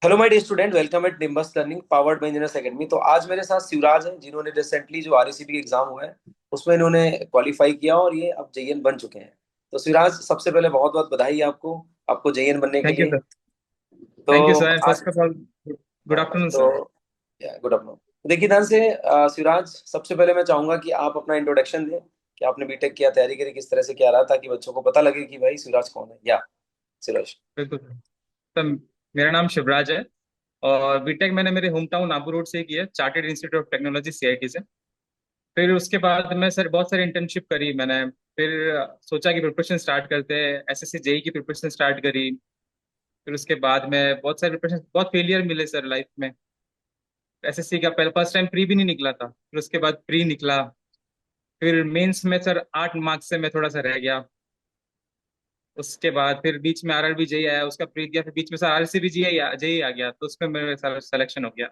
Hello my dear student, welcome at Nimbus learning powered by engineers academy. तो आज मेरे साथ शिवराज हैं जिन्होंने रिसेंटली जो आरईसीपी का एग्जाम हुआ है उसमें इन्होंने क्वालिफाई किया और ये अब जेईएन बन चुके हैं। तो शिवराज, सबसे पहले बहुत बहुत बधाई आपको आपको जेईएन बनने के थैंक यू लिए। सर। थैंक यू तो सर, आज फर्स्ट ऑफ ऑल गुड हाँ, आफ्टरनून तो सर। Good afternoon. देखिए ध्यान से, शिवराज, सबसे पहले मैं चाहूंगा कि आप अपना इंट्रोडक्शन दें कि आपने बीटेक किया, तैयारी करी, किस तरह से क्या रहा, ताकि बच्चों को पता लगे कि भाई शिवराज कौन है। या शिवराज। बिल्कुल सर। तो मेरा नाम शिवराज है और बीटेक मैंने मेरे होम टाउन नागपुर रोड से किया, chartered institute of technology CIT से। फिर उसके बाद मैं सर बहुत सारी इंटर्नशिप करी मैंने। फिर सोचा कि प्रिपरेशन स्टार्ट करते हैं, एसएससी जेई की प्रिपरेशन स्टार्ट करी। फिर उसके बाद में बहुत सारे प्रिपरेशन, बहुत फेलियर मिले सर लाइफ में। एसएससी का पहले फर्स्ट टाइम प्री भी नहीं निकला था, फिर उसके बाद प्री निकला। फिर मेंस में सर 8 मार्क्स से मैं थोड़ा सा रह गया। उसके बाद फिर बीच में आरआरबी जेई आया, उसका प्री दिया। फिर बीच में सर आरसीबी जेई आ गया, तो उसमें मेरा सिलेक्शन हो गया।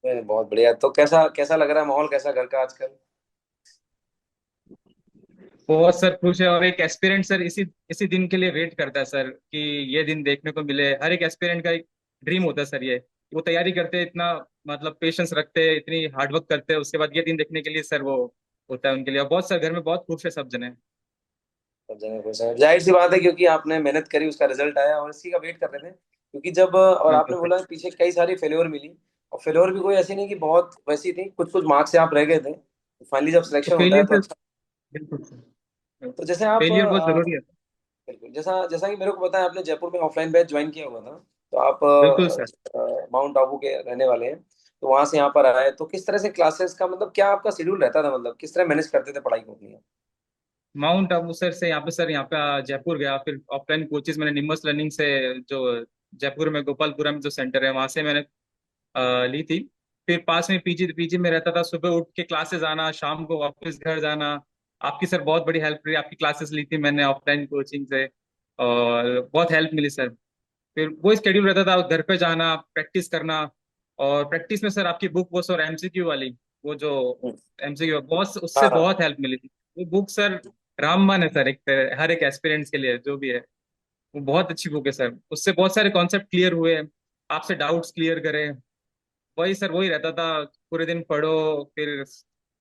बहुत बढ़िया। तो कैसा कैसा लग रहा है माहौल, कैसा घर का आजकल? बहुत सर खुश है, और एक एस्पिरेंट सर इसी इसी दिन के लिए वेट करता है सर, कि ये दिन देखने को मिले। हर एक एस्पिरेंट का एक ड्रीम होता है सर ये। वो तैयारी करते हैं, इतना मतलब पेशेंस रखते हैं, इतनी हार्डवर्क करते हैं, उसके बाद ये दिन देखने के लिए सर वो होता है उनके लिए। और बहुत सर घर में बहुत खुश है सब जने। सब जगह खुश हैं, जाहिर सी बात है, क्योंकि आपने मेहनत करी, उसका रिजल्ट आया और इसी का वेट कर रहे थे। क्योंकि जब और बिल्कुल आपने सर। बोला पीछे कई सारी फेल्योर मिली, और फेल्योर भी कोई ऐसी नहीं कि बहुत वैसी थी, कुछ कुछ मार्क्स से आप रह गए थे। फाइनली जब तो सिलेक्शन होता है फेलियर तो से, अच्छा। बिल्कुल सर, तो जैसे आप फेलियर बहुत जरूरी है। बिल्कुल, जैसा जैसा कि मेरे को पता है आपने जयपुर में ऑफलाइन बैच ज्वाइन किया हुआ था। तो आप बिल्कुल सर। माउंट आबू के रहने वाले हैं। तो वहां से यहाँ पर आए तो किस तरह से क्लासेस का, मतलब क्या आपका शेड्यूल रहता था, मतलब किस तरह मैनेज करते थे पढ़ाई को अपनी? माउंट आबू सर से यहाँ पे सर, यहाँ पे जयपुर गया। फिर ऑफलाइन कोचिज मैंने निम्बस लर्निंग से, जो जयपुर में गोपालपुरम जो सेंटर है वहां से मैंने ली थी। फिर पास में पीजी पीजी में रहता था, सुबह उठ के क्लासेस आना, शाम को वापस घर जाना। आपकी सर बहुत बड़ी हेल्प रही, आपकी क्लासेस ली थी मैंने ऑफलाइन कोचिंग से, और बहुत हेल्प मिली सर। फिर वो स्केड्यूल रहता था, घर पे जाना, प्रैक्टिस करना। और प्रैक्टिस में सर आपकी बुक वो सर एमसीक्यू वाली, वो जो हम्म। एमसीक्यू बॉस, हाँ उससे हाँ। बहुत हेल्प मिली थी। वो बुक सर रामबाण है सर, एक तरह हर एक एस्पिरेंट्स के लिए जो भी है। वो बहुत अच्छी बुक है सर, उससे बहुत सारे कॉन्सेप्ट क्लियर हुए, आपसे डाउट्स क्लियर करे। वही सर, वही रहता था, पूरे दिन पढ़ो। फिर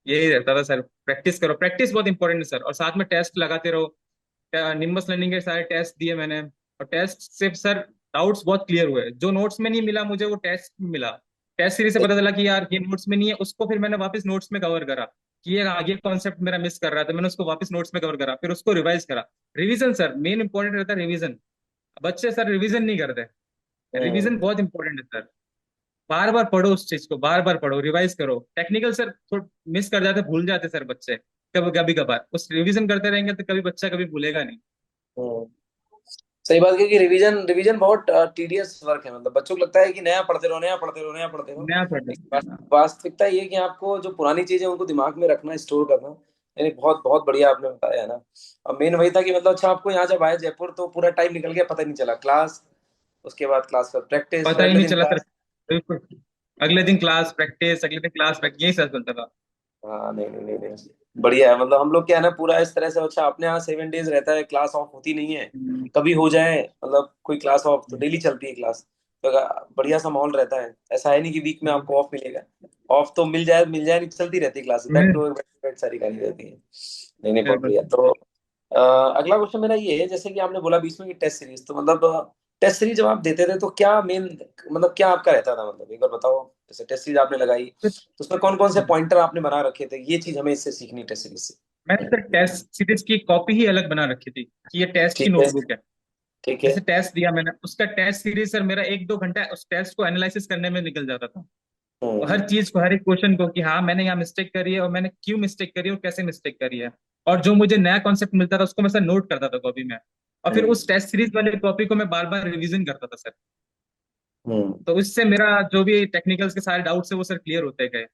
यही रहता था सर, प्रैक्टिस करो, प्रैक्टिस बहुत इंपॉर्टेंट है सर, और साथ में टेस्ट लगाते रहो। निम्बस लर्निंग के सारे टेस्ट दिए मैंने, और टेस्ट से सर डाउट्स बहुत क्लियर हुए। जो नोट्स में नहीं मिला मुझे, वो टेस्ट में मिला। टेस्ट सीरीज से पता चला कि यार ये नोट्स में नहीं है, उसको फिर मैंने वापस नोट्स में कवर करा, कि ये आगे कॉन्सेप्ट मेरा मिस कर रहा था, मैंने उसको वापस नोट्स में कवर करा, फिर उसको रिवाइज करा। रिवीजन सर मेन इंपॉर्टेंट रहता है, रिवीजन। बच्चे सर रिवीजन नहीं करते। रिवीजन हम्म। बहुत इंपॉर्टेंट है सर। बार बार पढ़ो उस चीज को, बार बार पढ़ो, रिवाइज करो। टेक्निकल सर थोड़ा मिस कर जाते, भूल जाते सर बच्चे, कभी कभी कभार। उस रिवीजन करते रहेंगे तो कभी बच्चा कभी भूलेगा नहीं। हम्म। सही बात, क्योंकि रिवीजन रिवीजन बहुत टीडियस वर्क है। मतलब बच्चों को लगता है कि नया पढ़ते रहो, नया पढ़ते रहो, नया पढ़ते रहो। नया पढ़ना। लेकिन वास्तविकता ये है कि आपको जो पुरानी चीजें हैं, उनको दिमाग में रखना, स्टोर करना। यानी बहुत बहुत बढ़िया आपने बताया है ना। और मेन वही था कि मतलब अच्छा, आपको यहाँ जब आए जयपुर तो पूरा टाइम निकल गया, पता ही नहीं चला। क्लास, उसके बाद क्लास पर प्रैक्टिस, फिर पता ही अगले नहीं दिन चला सर। क्लास। बिल्कुल। अगले दिन क्लास प्रैक्टिस, अगले दिन क्लास प्रैक्टिस, यही सब चलता था। हाँ, नहीं नहीं नहीं नहीं, बढ़िया है। मतलब हम लोग क्या है ना, पूरा इस तरह से। अच्छा, अपने यहाँ 7 डेज रहता है, क्लास ऑफ होती नहीं है। हम्म। कभी हो जाए, मतलब कोई क्लास ऑफ, तो डेली चलती है क्लास। तो बढ़िया सा माहौल रहता है। ऐसा है नहीं कि वीक में आपको ऑफ मिलेगा। ऑफ तो मिल जाए नहीं, चलती रहती है क्लास, बैक टू बैक सारी करनी रहती है। नहीं नहीं, बहुत बिल्कुल। बढ़िया। तो अगला क्वेश्चन मेरा ये है, जैसे कि आपने बोला बीच में कि टेस्ट सीरीज, तो मतलब टेस्ट सीरीज जब आप देते थे तो क्या मेन, मतलब क्या आपका रहता था, मतलब एक बार बताओ। जैसे टेस्ट सीरीज आपने लगाई तो उसमें कौन कौन से पॉइंटर आपने बना रखे थे, ये चीज हमें इससे सीखनी टेस्ट सीरीज से? मैंने सर टेस्ट सीरीज की कॉपी ही अलग बना रखी थी, कि ये टेस्ट की ठीक है। नोटबुक है। ठीक है। जैसे टेस्ट दिया मैंने, उसका टेस्ट सीरीज सर मेरा 1-2 घंटा उस टेस्ट को एनालिसिस करने में निकल जाता था। और हर हम्म। चीज को, हर एक क्वेश्चन को, कि हाँ मैंने यहाँ मिस्टेक करी है, और मैंने क्यों मिस्टेक करी है, और कैसे मिस्टेक करी है। और जो मुझे नया कॉन्सेप्ट मिलता था उसको मैं सर नोट करता था कॉपी में। और फिर हम्म। उस टेस्ट सीरीज वाले कॉपी को मैं बार बार रिवीजन करता था सर। हम्म। तो इससे मेरा जो भी टेक्निकल्स के सारे डाउट्स है वो सर क्लियर होते गए।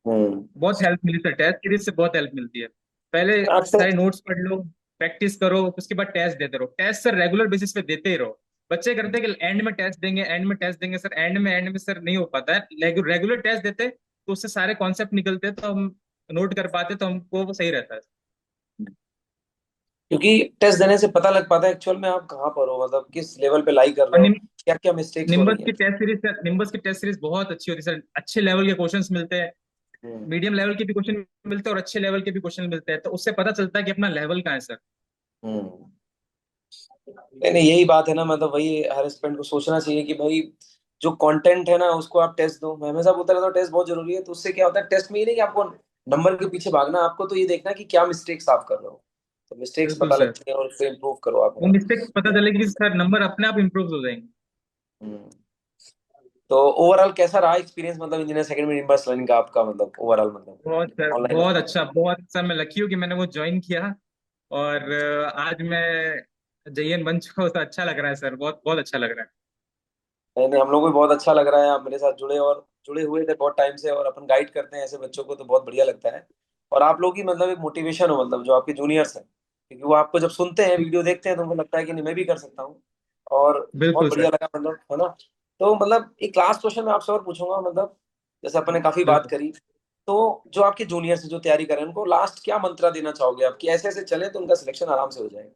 हम्म। बहुत हेल्प मिली सर, टेस्ट सीरीज से बहुत हेल्प मिलती है। पहले अक्सर। सारे नोट्स पढ़ लो, प्रैक्टिस करो, उसके बाद टेस्ट देते रहो। टेस्ट सर रेगुलर बेसिस पे देते ही रहो। बच्चे करते हैं कि एंड में टेस्ट देंगे, एंड में टेस्ट देंगे सर, एंड में सर नहीं हो पाता है। रेगुलर टेस्ट देते तो उससे सारे कॉन्सेप्ट निकलते, तो हम नोट कर पाते, तो हमको वो सही रहता है। क्योंकि टेस्ट देने से पता लग पाता है एक्चुअल में आप कहाँ पर हो, मतलब किस लेवल पे लाई कर रहे और हो, क्या क्या मिस्टेक्स हो निम्बस रही की हैं। टेस्ट सीरीज सर, निम्बस की टेस्ट सीरीज बहुत अच्छी होती है सर। अच्छे लेवल के क्वेश्चंस मिलते हैं, हम्म। मीडियम लेवल के भी क्वेश्चन मिलते हैं और अच्छे लेवल के भी क्वेश्चन मिलते हैं, तो उससे पता चलता है कि अपना लेवल कहाँ है सर। हम्म। नहीं नहीं, यही बात है ना, मतलब वही हर स्टूडेंट को सोचना चाहिए कि भाई जो कंटेंट है ना उसको आप टेस्ट दो। मैं हमेशा बोलता रहता हूँ टेस्ट बहुत जरूरी है। तो उससे क्या होता है, टेस्ट में ये नहीं कि आपको नंबर के पीछे भागना, आपको तो ये देखना है कि क्या मिस्टेक्स आप कर रहे हो। तो मिस्टेक्स बिल्कुल पता सर, लगती है और उससे इम्प्रूव करो आप, है वो ना। मिस्टेक पता चलेगी कि सर नंबर अपने आप इम्प्रूव हो जाएंगे। हम्म। तो ओवरऑल कैसा रहा एक्सपीरियंस, मतलब इंजीनियर सेकंड में रिवर्स लर्निंग का आपका, मतलब ओवरऑल, मतलब बहुत सर, ऑनलाइन बहुत ऑफलाइन। अच्छा, बहुत अच्छा। मैं लकी हूँ कि मैंने वो ज्वाइन किया और आज मैं जेईएन बन चुका हूँ, तो अच्छा लग रहा है सर, बहुत बहुत अच्छा लग रहा है। नहीं नहीं, हम लोग को भी बहुत अच्छा लग रहा है आप मेरे साथ जुड़े, और जुड़े हुए थे बहुत टाइम से, और अपन गाइड करते हैं ऐसे बच्चों को तो बहुत बढ़िया लगता है। और आप लोग ही मतलब एक मोटिवेशन हो, मतलब जो आपके जूनियर्स हैं, क्योंकि वो आपको जब सुनते हैं, वीडियो देखते हैं, तो उनको लगता है कि नहीं मैं भी कर सकता हूँ। और बहुत बिल्कुल बढ़िया सर। लगा, मतलब, है ना। तो मतलब एक लास्ट क्वेश्चन मैं आपसे और पूछूंगा, मतलब जैसे अपन ने काफी बात बिल्कुल करी, तो जो आपके जूनियर्स जो तैयारी कर रहे हैं उनको लास्ट क्या मंत्रा देना चाहोगे आप, कि ऐसे ऐसे चले तो उनका सिलेक्शन आराम से हो जाएगा।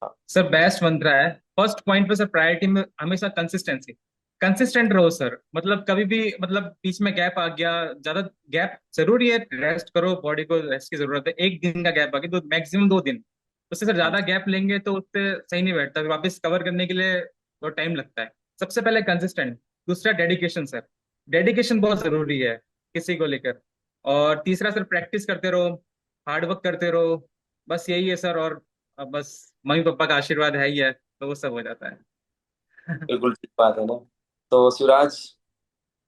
हाँ। सर, बेस्ट मंत्रा है फर्स्ट पॉइंट पे सर, प्रायोरिटी में हमेशा कंसिस्टेंसी। कंसिस्टेंट रहो सर, मतलब कभी भी, मतलब बीच में गैप आ गया, ज्यादा गैप जरूरी है, रेस्ट करो, बॉडी को रेस्ट की जरूरत है। एक दिन का गैप आ गया तो मैक्सिमम 2 दिन, उससे सर हम्म। ज्यादा गैप लेंगे तो उससे सही नहीं बैठता, फिर वापस कवर करने के लिए बहुत टाइम लगता है। सबसे पहले कंसिस्टेंट, दूसरा डेडिकेशन सर, डेडिकेशन बहुत जरूरी है किसी को लेकर। और तीसरा सर, प्रैक्टिस करते रहो, हार्ड वर्क करते रहो, बस यही है सर। और अब बस मम्मी पापा का आशीर्वाद है ही है, तो वो सब हो जाता है। बिल्कुल ठीक बात है ना। तो शिवराज,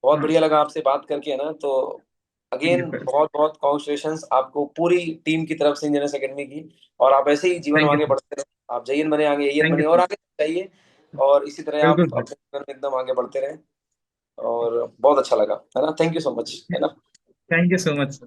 बहुत हाँ, बढ़िया लगा आपसे बात करके, है ना। तो थैंक यू अगेन सर। बहुत बहुत कॉन्ग्रेचुलेशंस आपको पूरी टीम की तरफ से इंजीनियर्स एकेडमी की। और आप ऐसे ही जीवन में थैंक यू आगे सर। बढ़ते रहे, आप जयन बने, आगे एयन थैंक बने, यू और सर। आगे चाहिए। और इसी तरह आप बिल्कुल सर। अपने जीवन में एकदम आगे बढ़ते रहें। और बहुत अच्छा लगा, है ना। थैंक यू सो मच, है ना। Thank you so much.